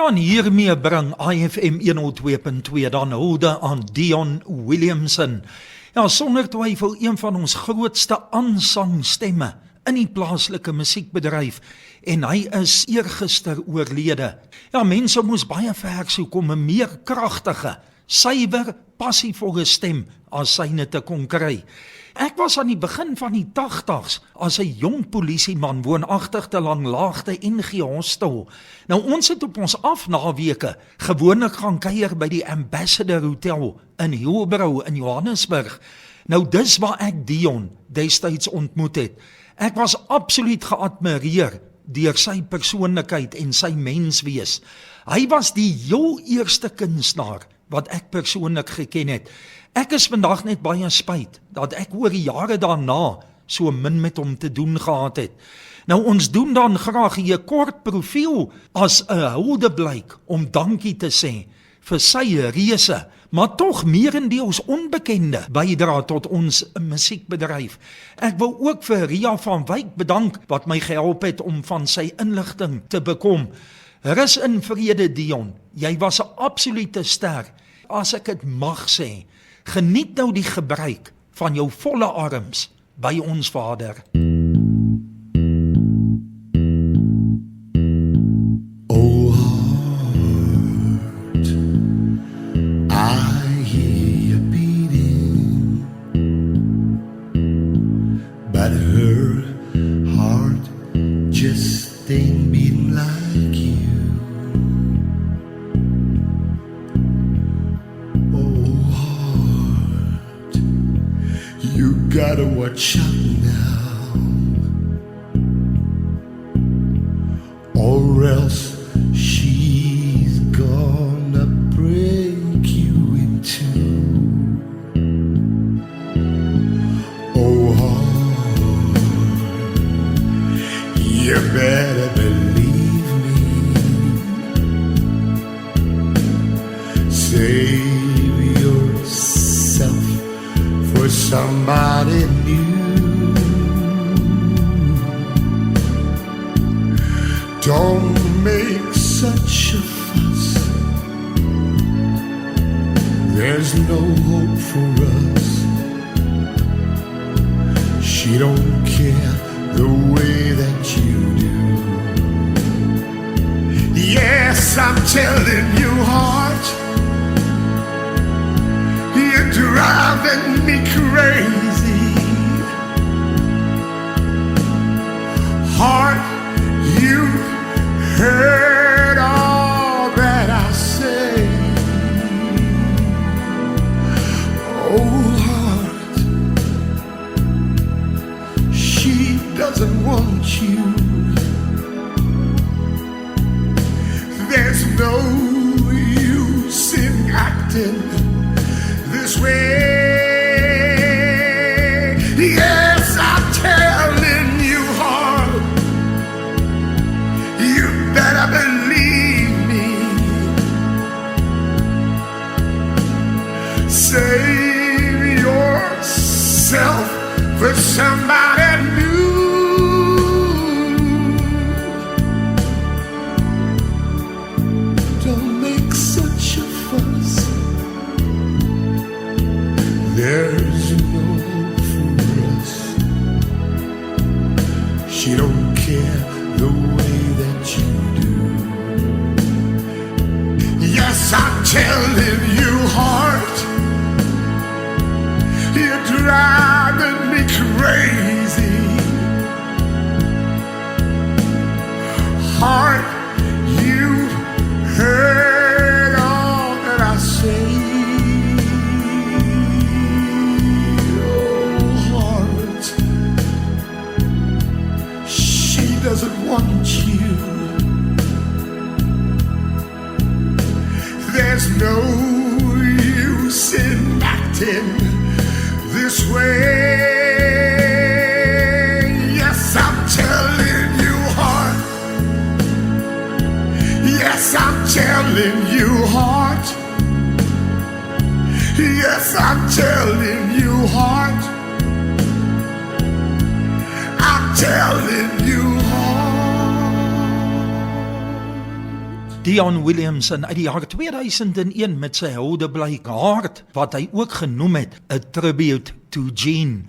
Ja, en hiermee bring IFM 102.2 dan hulde aan Dion Williamson. Ja, sonder twyfel een van ons grootste aansangstemme in die plaaslike musiekbedryf, en hy is eergister oorlede. Ja, mense moes baie ver soek om 'n meer kragtige, suiwer, passievolle stem as syne te kon kry. Ek was aan die begin van die 80's as 'n jong polisieman woonagtig te Langlaagte NG Hostel. Nou ons het op ons afnaweke gewoonlik gaan kuier by die Ambassador Hotel in Hillbrow in Johannesburg. Nou dis waar ek Dion destyds ontmoet het. Ek was absoluut geadmireer deur sy persoonlikheid en sy menswees. Hy was die heel eerste kunstenaar wat ek persoonlik geken het. Ek is vandag net baie spyt dat ek oor die jare daarna so min met hom te doen gehad het. Nou ons doen dan graag 'n kort profiel as 'n huldeblyk om dankie te sê vir sy reuse, maar tog meerendeels onbekende bydra tot ons musiekbedryf. Ek wil ook vir Ria van Wyk bedank wat my gehelp het om van sy inligting te bekom. Rus in vrede Dion, jy was 'n absolute ster. As ek dit mag sê, geniet nou die gebruik van jou volle arms by ons Vader. Oh heart, I hear you beating, but her heart just ain't beating like you. You gotta watch out now, or else she's gonna break you in two. Oh heart, you better believe me. Save yourself for somebody new. Don't make such a fuss. There's no hope for us. She don't care the way that you do. Yes, I'm telling you, heart, you're driving me crazy. Heart, you heard all that I say. Oh heart, she doesn't want you. There's no use in acting this way. Yes, I'm telling you, heart, you better believe me. Save yourself for somebody new. Don't make such a fuss. There's no hope for us. She don't care the way that you do. Yes, I'm telling you, heart, you're driving me crazy. Heart, you heard all that I say. Doesn't want you. There's no use in acting this way. Yes, I'm telling you, heart. Yes, I'm telling you, heart. Yes, I'm telling you, heart. telling you Dion Williamson uit die jaar 2001 met sy Houde Bly Hard, wat hy ook genoem het, A Tribute to Gene.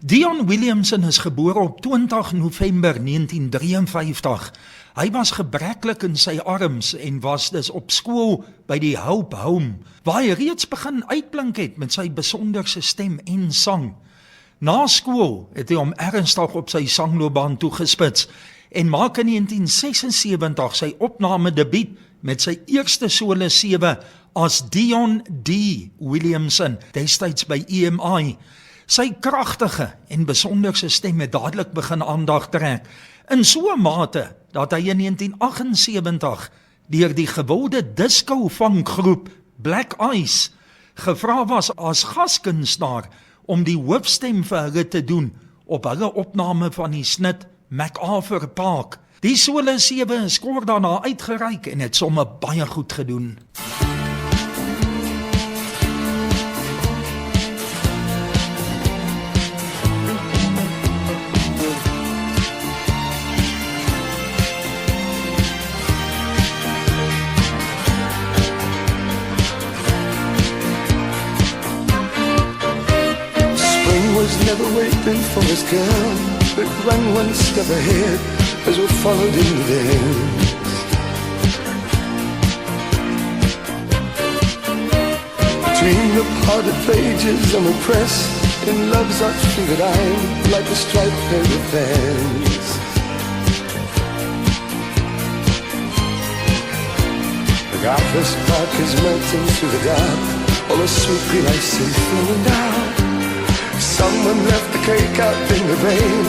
Dion Williamson is gebore op 20 November 1953. Hy was gebreklik in sy arms en was dus op skool by die Hope Home, waar hy reeds begin uitblink het met sy besonderse stem en sang. Na skool het hy hom ernstig op sy sangloopbaan toegespits en maak in 1976 sy opname debuut met sy eerste solo 7 as Dion D. Williamson, destyds by EMI. Sy kragtige en besonderse stem het dadelik begin aandag trek, in so 'n mate dat hy in 1978 deur die gewilde disco-funkgroep Black Ice gevra was as gaskunstenaar om die hoofstem vir hulle te doen op hulle opname van die snit MacArthur Park. Die solo 7 is kort daarna uitgereik en het sommer baie goed gedoen. Was never waiting for his girl, but ran one step ahead as we followed in the dance. Between the parted pages on the press, in love's outfigured eye, like a striped pair of fans. The Garthur's Park is melting through the dark, all the sweet green ice is flowing down. Someone left the cake out in the rain.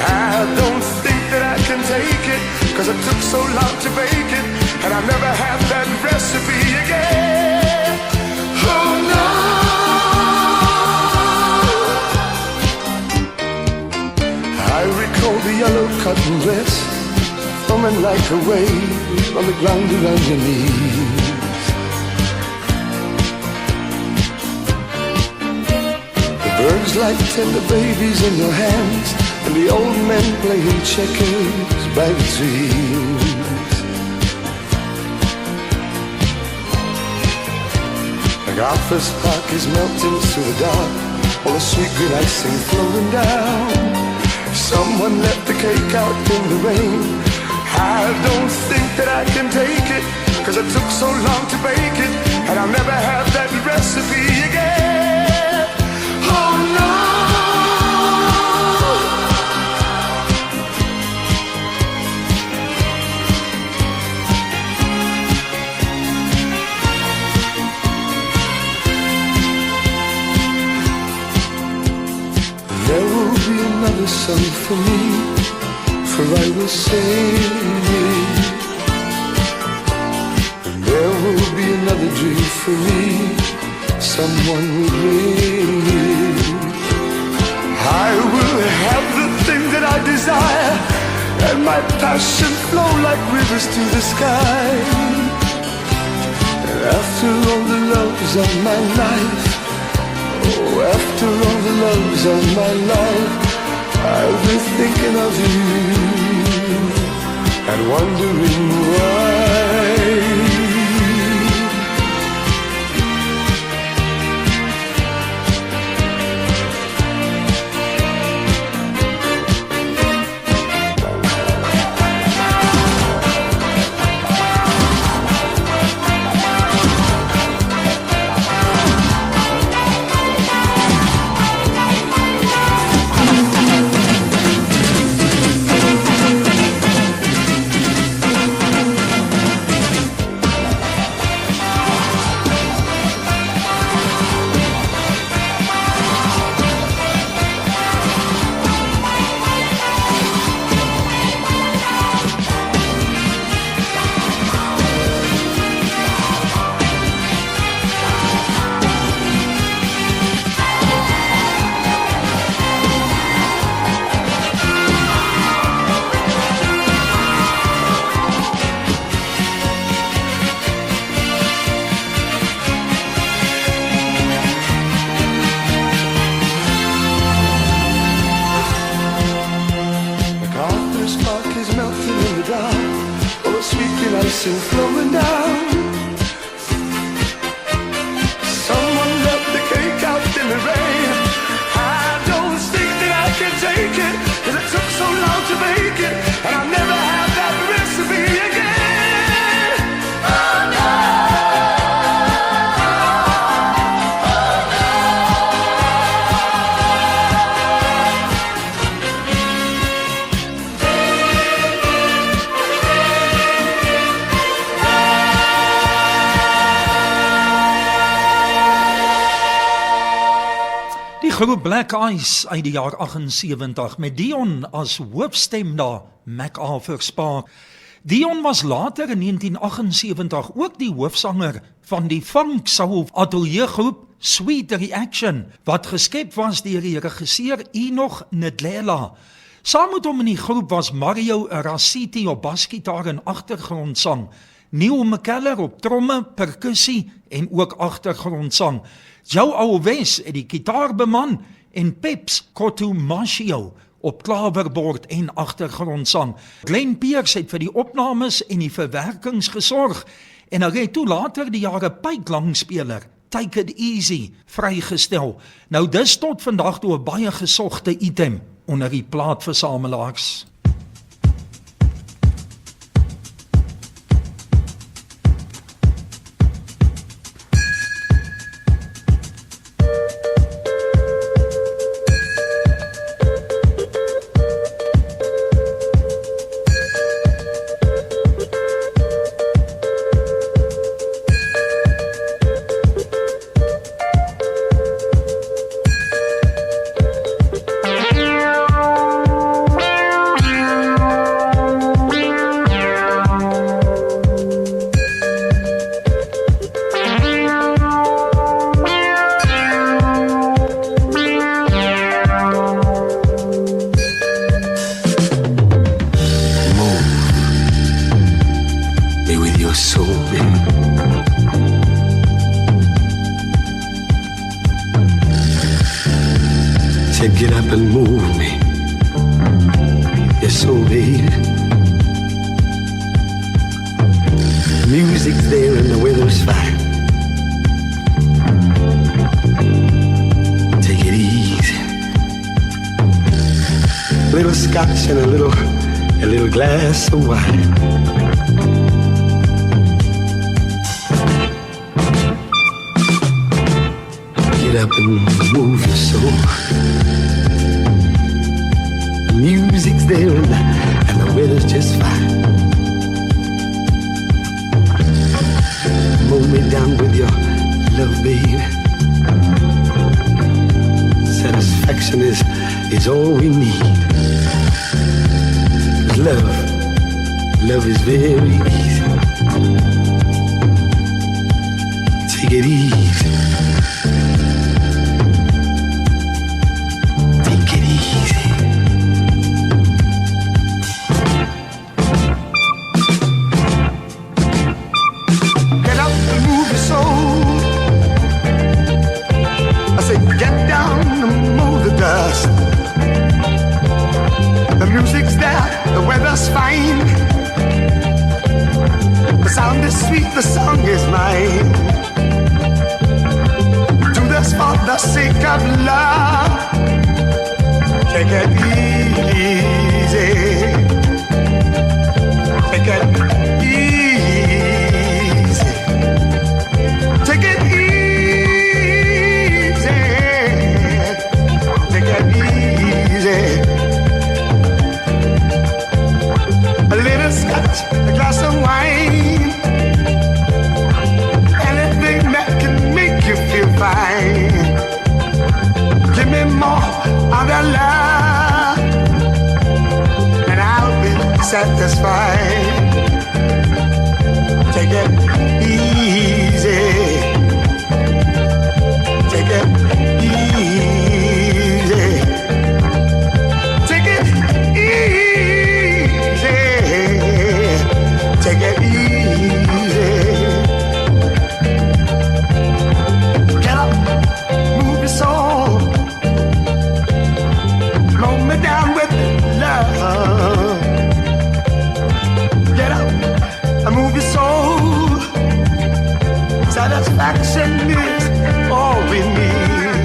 I don't think that I can take it, 'cause it took so long to bake it, and I'll never have that recipe again. Oh no. I recall the yellow cotton dress, foaming like a wave on the ground around your knees. Birds like tender babies in your hands, and the old men playing checkers by the trees. MacArthur's Park is melting through the dark, all the sweet green icing flowing down. Someone left the cake out in the rain. I don't think that I can take it, 'cause it took so long to bake it, and I'll never have that recipe again. Oh no. There will be another song for me, for I will sing it. And there will be another dream for me, someone will bring it. I will have the thing that I desire, and my passion flow like rivers to the sky. And after all the loves of my life, oh, after all the loves of my life, I'll be thinking of you and wondering why. racing, flowing down. Someone left the cake out in the rain. I don't think that I can take it, 'cause it took so long to make it, and I'll never have that recipe again. Oh no. Die groep Black Eyes uit die jaar 78 met Dion as hoofstem daar, MacArthur Spark. Dion was later in 1978 ook die hoofsanger van die funk soul ateljeegroep Sweet Reaction, wat geskep was deur die regisseur Enoch Ndlela. Saam met hom in die groep was Mario Rasiti op basgitaar en agtergrondsang, Neil McKellar op tromme, perkussie en ook agtergrondsang. Joe Alves het die gitaar beman en Peps Kotumashio op klaverbord en agtergrondsang. Glenn Pierce het vir die opnames en die verwerkings gesorg en hy het toe later die jare pyklangspeler Take It Easy vrygestel. Nou dis tot vandag toe 'n baie gesogte item onder die plaatversamelaars. Said get up and move me, your soul, baby. Music's there and the weather's fine. Take it easy. A little scotch and a little glass of wine. Get up and move your soul. The music's there and the weather's just fine. Mow me down with your love, baby. Satisfaction is all we need. Love is very easy. Take it easy. Take it easy. Get up and move your soul. I say get down and move the dust. The music's there, the weather's fine. The sound is sweet, the song is mine. Do this for the sake of love. Take it easy. Take it easy. Take it easy. Take it easy. A little scotch, a glass of wine. Anything that can make you feel fine. Give me more of your love, and I'll be satisfied. Take it easy. Satisfaction is all we need.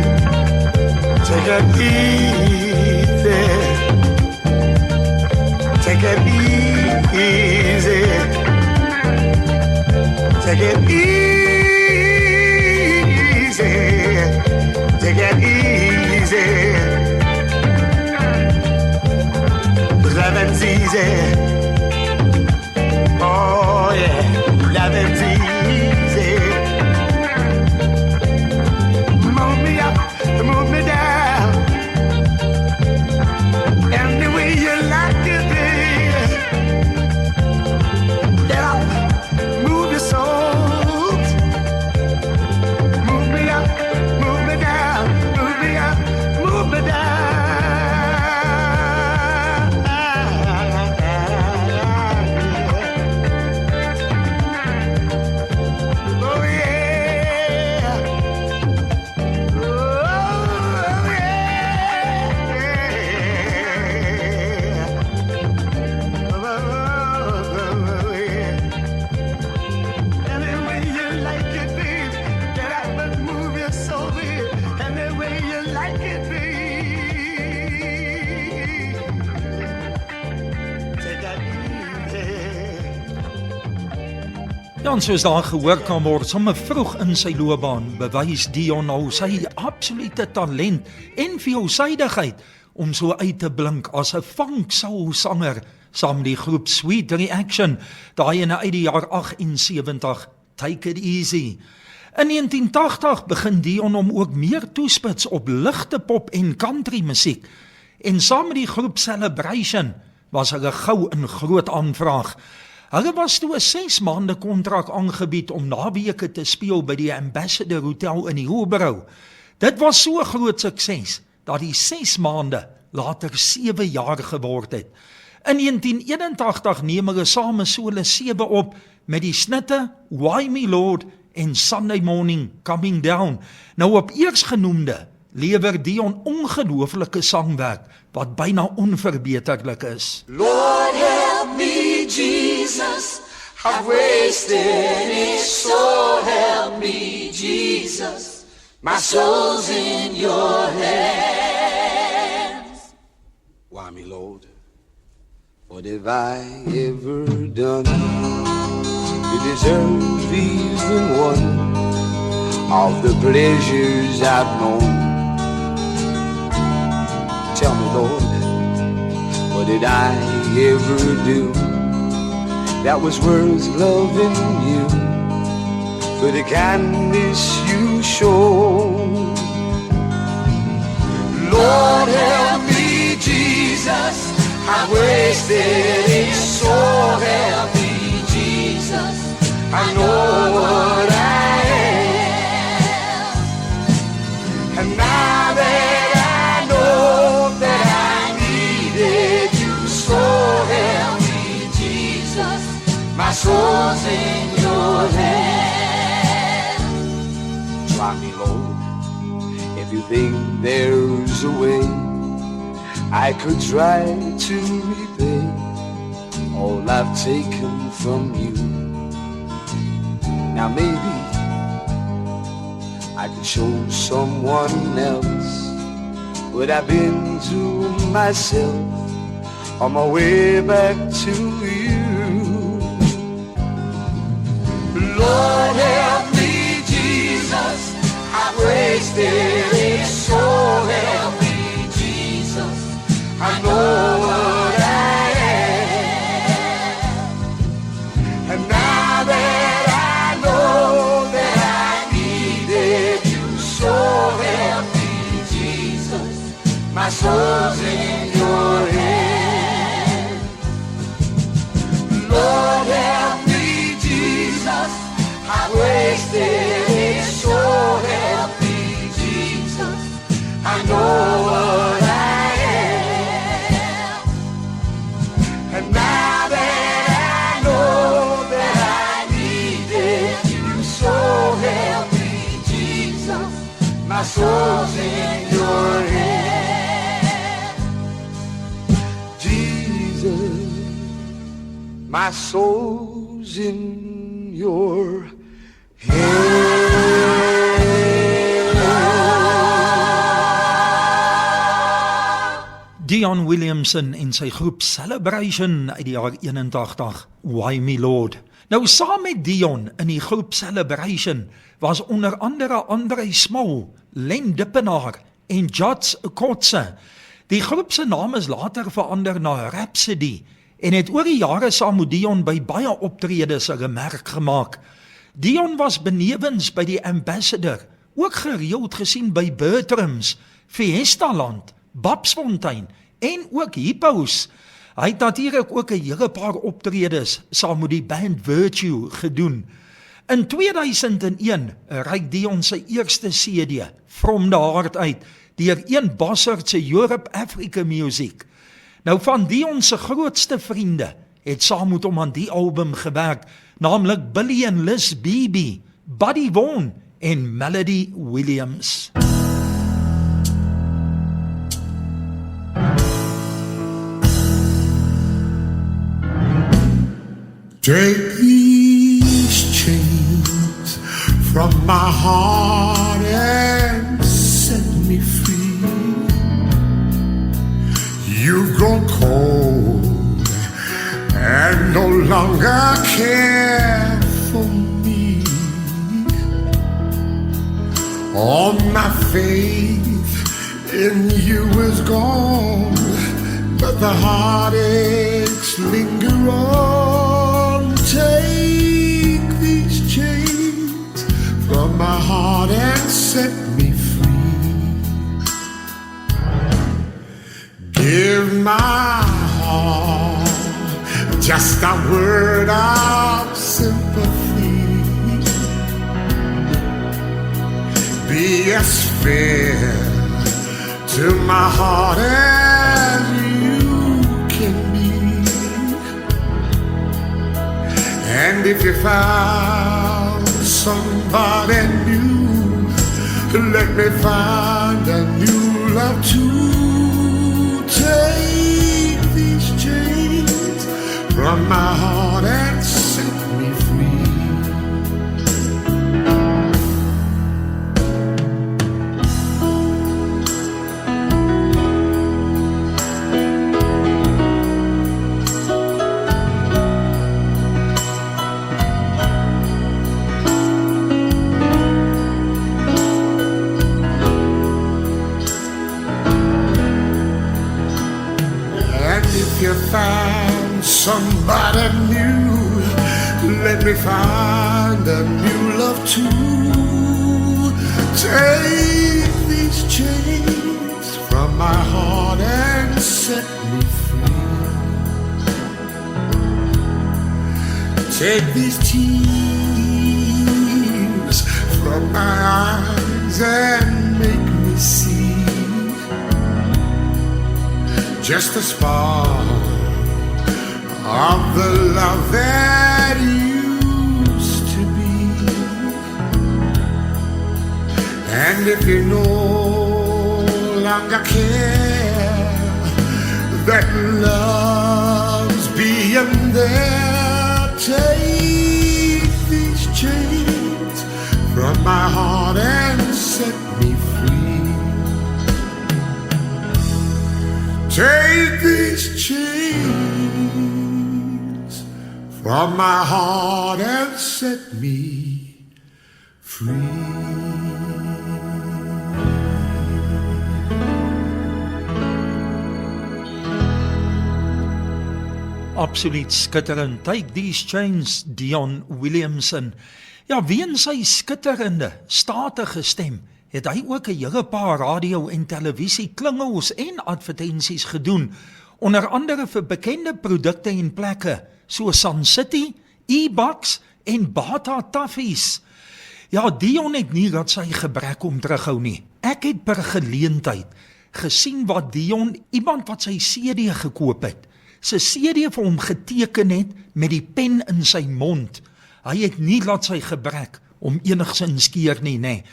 Take it easy. Take it easy. Take it easy. Take it easy. Loving's easy. Oh yeah, loving's easy. Move me up, move me down. Any way you like it, baby. Yeah, move your soul. Move me up, move me down. Move me up, move me down. Oh yeah. Oh yeah. Any way you like it, babe. Get up and move your soul, babe. Any way you like it, babe. Take that easy. Ja, en soos daar gehoor kan word, sommer vroeg in sy loopbaan, bewys Dion nou sy absolute talent en veelsidigheid om so uit te blink as 'n funksoulsanger saam met die groep Sweet Reaction, daai ene uit die jaar 78, Take It Easy. In 1980 begin Dion om ook meer toespits op ligte pop en country musiek. En saam met die groep Celebration was hulle gou in groot aanvraag. Hulle was toe 'n 6 maande kontrak aangebied om naweke te speel by die Ambassador Hotel in die Hillbrow. Dit was so 'n groot sukses dat die 6 maande later 7 jaar geword het. In 1981 neem hulle saam solo 7 op met die snitte Why Me Lord en Sunday Morning Coming Down. Nou op eersgenoemde lewer Dion ongelooflike sangwerk wat byna onverbeterlik is. Lord help me, Jesus, I've wasted it, so help me, Jesus, my soul's in your hands. Why me, Lord? What have I ever done to deserve even one of the pleasures I've known? Tell me, Lord, what did I ever do that was worth loving you for the kindness you showed? Lord help me, Jesus, I wasted it, so help me, Jesus, I know what I am. And now that I know that I needed you, so help me, Jesus, my soul's in your hands. Try me, Lord, if you think there's a way I could try to repay all I've taken from you. Now maybe I could show someone else what I've been to myself on my way back to you. Lord help me, Jesus, I've wasted it, so help me, Jesus, I know what I am. And now that I know that I needed you, so help me, Jesus, my soul's in your hands. Lord help me, Jesus, I wasted it, so help me, Jesus, I know what I am. And now that I know that I needed you, so help me, Jesus, my soul's in your hands. Jesus, my soul's in your Dion Williamson en sy groep Celebration uit die jaar 81, Why Me Lord. Nou saam met Dion in die groep Celebration was onder andere André Small, Len Dippenaar en Jots Kotze. Die groep se naam is later verander na Rhapsody en het oor die jare saam met Dion by baie optredes 'n gemerk gemaak. Dion was benewens by die Ambassador, ook gereeld gesien by Bertrams, Fiestaland, Babsfontein en ook Hippos. Hy het natuurlik ook 'n hele paar optredes saam met die band Virtue gedoen. In 2001 reik Dion sy eerste CD, From the Heart uit, deur Ian Bossert se Europe Africa Music. Nou van Dion se grootste vriende het saam met hom aan die album gewerk, naamlik Billy en Liz Beebe, Buddy Vaughan en Melody Williams. Take these chains from my heart and set me free. You've grown cold and no longer care for me. All my faith in you is gone, but the heartaches linger on. Take these chains from my heart and set me free. Give my heart just a word of sympathy. Be as fair to my heart as you can be. And if you found somebody new, let me find a new love too. Take these chains from my heart and set me free. You found somebody new, let me find a new love too. Take these chains from my heart and set me free. Take these tears from my eyes and make me see just a spark of the love that used to be. And if you no longer care that love's being there, take these chains from my heart and set me free. Take these chains from my heart and set me free. Absoluut skitterend. Take these chains, Dion Williamson. Ja, weens sy skitterende, statige stem het hy ook 'n hele paar radio en televisie klingels en advertensies gedoen, onder andere vir bekende produkte en plekke so Sun City, E-Bucks en Bata Toffees. Ja, Dion het nie dat sy gebrek om terughou nie. Ek het per geleentheid gesien wat Dion, iemand wat sy CD gekoop het, sy CD vir hom geteken het met die pen in sy mond. Hy het nie laat sy gebrek om enigsins keer nie, nee.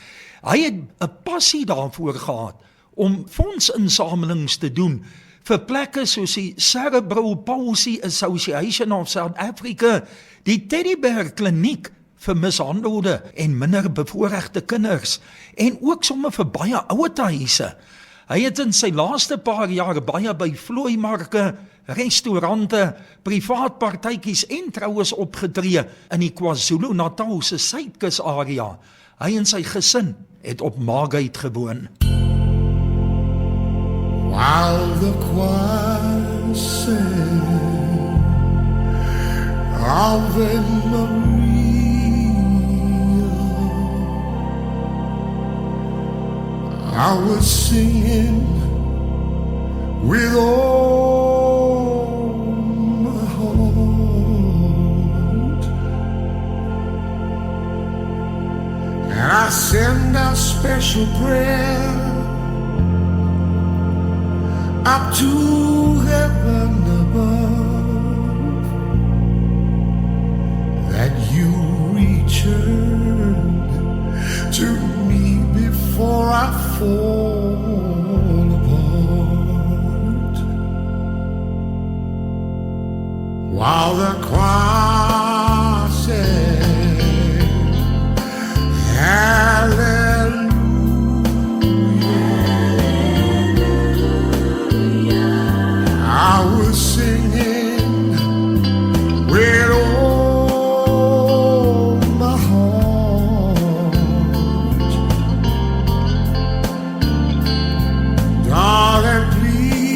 Hy het 'n passie daarvoor gehad om fondsinsamelings te doen vir plekke soos die Cerebral Palsy Association of South Africa, die Teddy Bear Kliniek vir mishandelde en minder bevoorregte kinders en ook sommer vir baie ouerhuise. Hy het in sy laaste paar jaar baie by vlooimarke, restaurante, privaat partytjies en troues opgetree in die KwaZulu-Natal se Suidkus area. Hy en sy gesin het op Margate gewoon. While the choir sang Ave Maria, I was singing with all my heart, and I send a special prayer up to heaven above, that you return to me before I fall apart. While the choir sang, hallelujah, I was singing with all my heart. Darling, please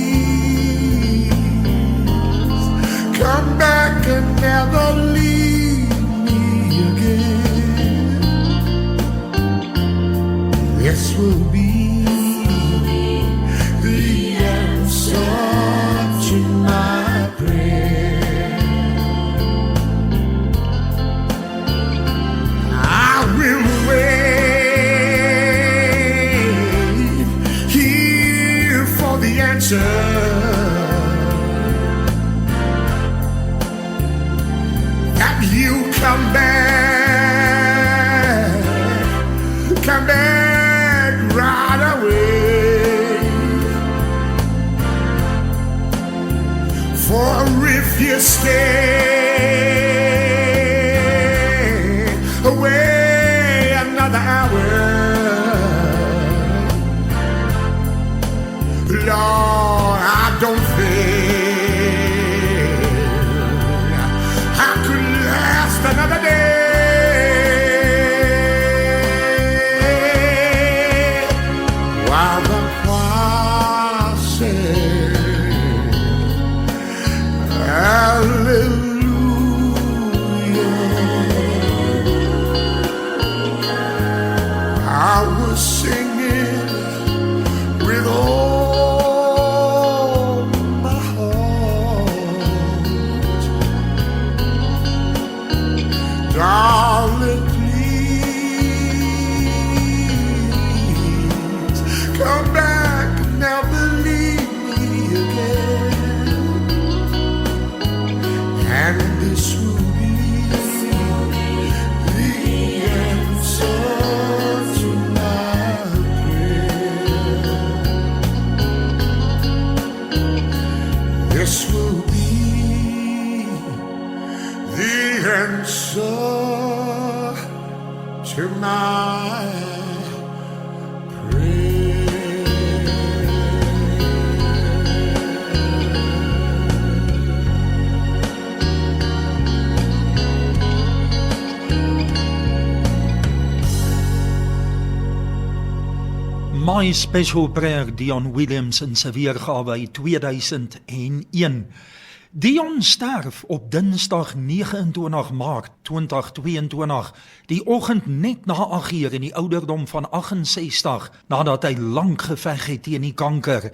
come back and never leave me again. This will be the answer to my prayer. I will wait here for the answer. That you come back right away. For if you stay away another hour, Lord, I don't feel I could last another day. While the choir sings, hallelujah, I was singing with all my heart. Darling, please come back and never leave me again. And this will be the answer to my prayer. This will be the answer to my My Special Prayer, Dion Williamson se weergawe uit 2001. Dion sterf op Dinsdag 29 Maart 2022, die oggend net na 8:00 in die ouderdom van 68, nadat hy lank geveg het teen die kanker.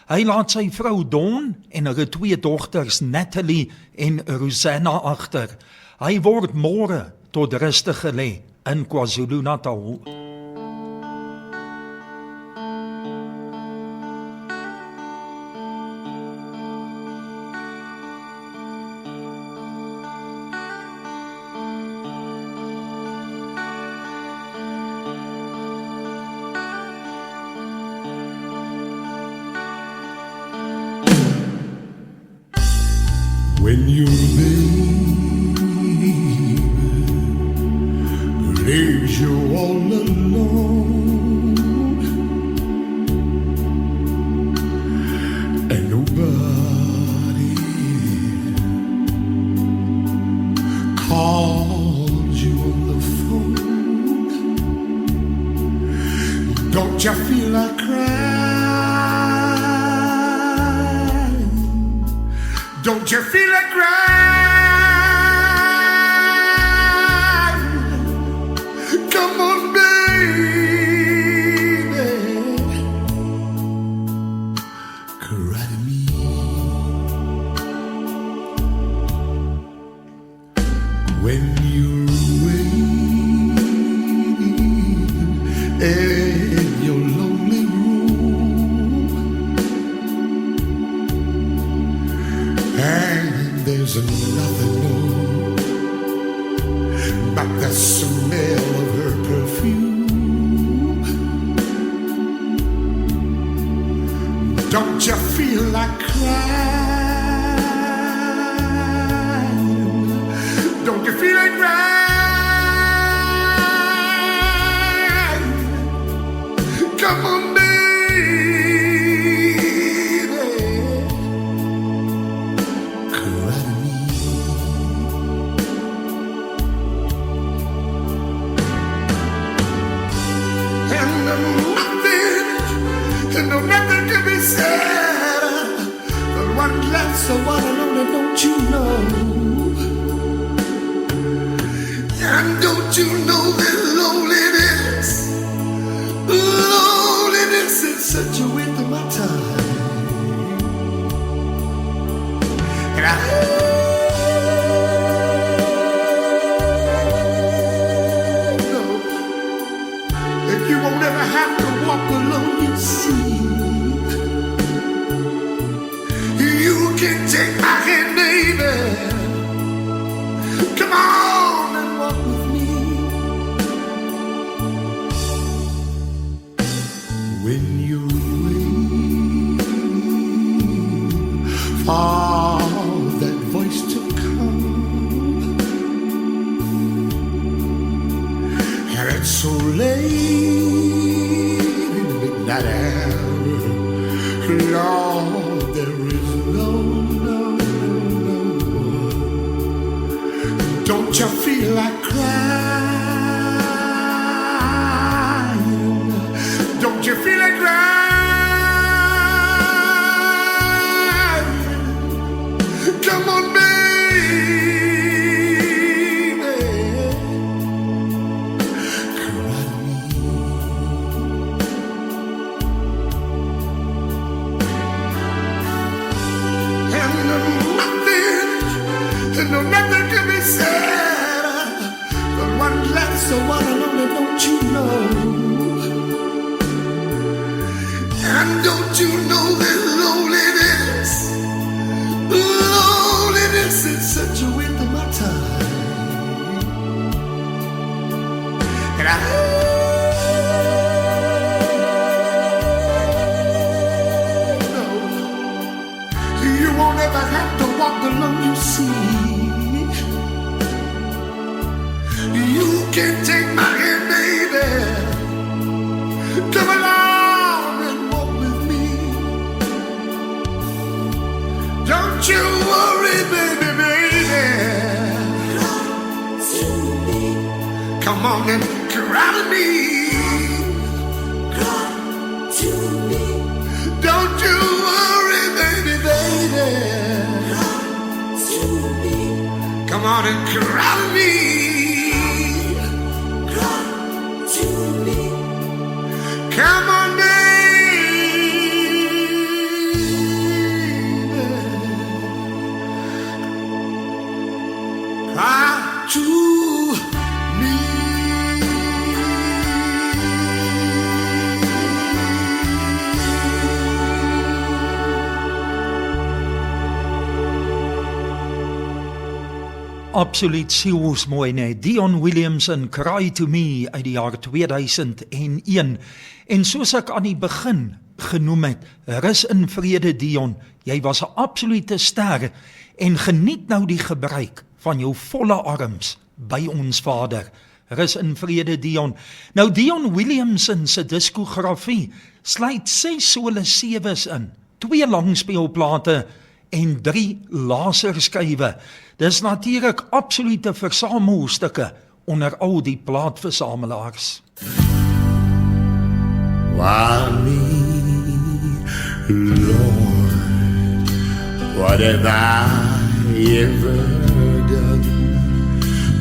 Hy laat sy vrou Dawn en hulle 2 dogters Natalie en Rosanna agter. Hy word môre tot ruste gelê in KwaZulu-Natal. when you leave you're all alone and nobody calls you on the phone, don't you feel like crying? Don't you feel like crying? Come on, baby, cry to me. When you're waiting in your lonely room, and there's nothing but the smell of her perfume, don't you feel like crying? Don't you feel like crying? Come on, baby, cry to me. And nothing can be said, but one glass of water alone, don't you know? And don't you know that loneliness is such a waste of my time? And you won't ever have to walk alone, you see. You can take my hand, baby. Come on and walk with me. When you're waiting for that voice to come, and it's so late in the midnight hour, Lord, there is no. Don't you feel like crying? Don't you feel like crying? Come on, baby, cry to me. And nothing can be said, but one glass of water alone, don't you know? And don't you know that loneliness is such a waste of my time? And you won't ever have to walk alone, you see. You can take my hand, baby. Come along and walk with me. Don't you worry, baby, baby. Come on and cry to me. Don't you worry, baby, baby. Come on and cry to me. Come on, baby, cry to me. Absoluut sielsmooi, nee. Dion Williamson, Cry to Me uit die jaar 2001. En soos ek aan die begin genoem het, rus in vrede Dion, jy was 'n absolute ster en geniet nou die gebruik van jou volle arms by ons Vader. Rus in vrede, Dion. Nou, Dion Williamson se diskografie sluit 6 solo sewes in, 2 langspeelplate en 3 laserskywe. Dis natuurlik absolute versamelstukke onder al die plaatversamelaars. Why me, Lord? What have I ever done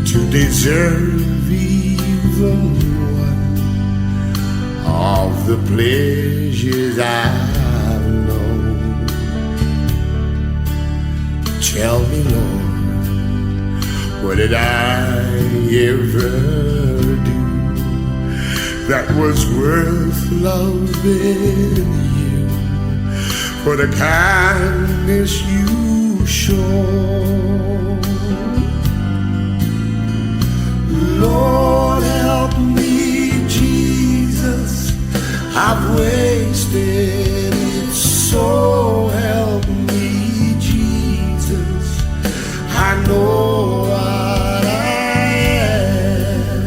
to deserve even one of the pleasures I've known? Tell me, Lord, what did I ever do that was worth loving you for the kindness you show? Lord, help me, Jesus, I've wasted it, so help me, Jesus, I know what I am,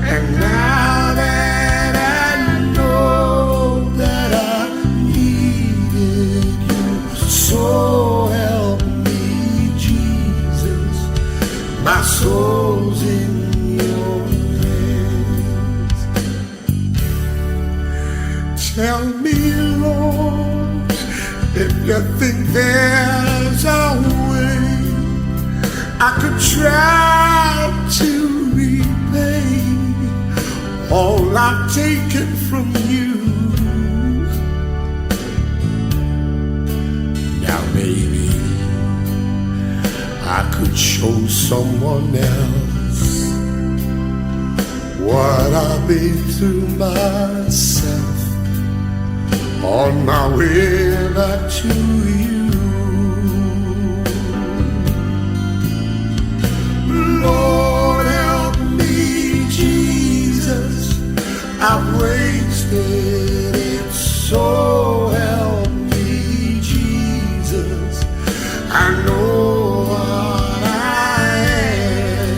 and now that I know that I needed you, so help me, Jesus, my soul's in your hands. Tell me, Lord, if you think there's a way I could try to repay all I've taken from you. Now maybe I could show someone else what I've been through myself on my way back to you. Lord, help me, Jesus, I've wasted it, so help me, Jesus, I know what I am,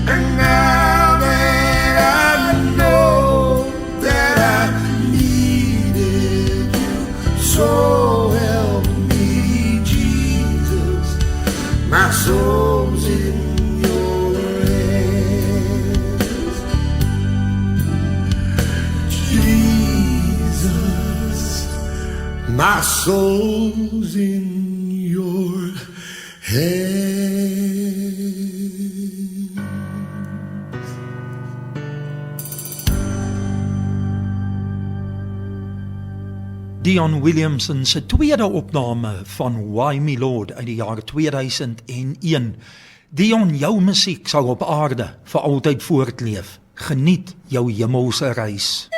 and now that I know that I needed you, so help me, Jesus, my soul's in your hands. Jesus, my soul's in your hands. Dion Williamson se tweede opname van Why Me Lord uit die jaar 2001. Dion, jou musiek sal op aarde vir altyd voortleef. Geniet jou hemelse reis.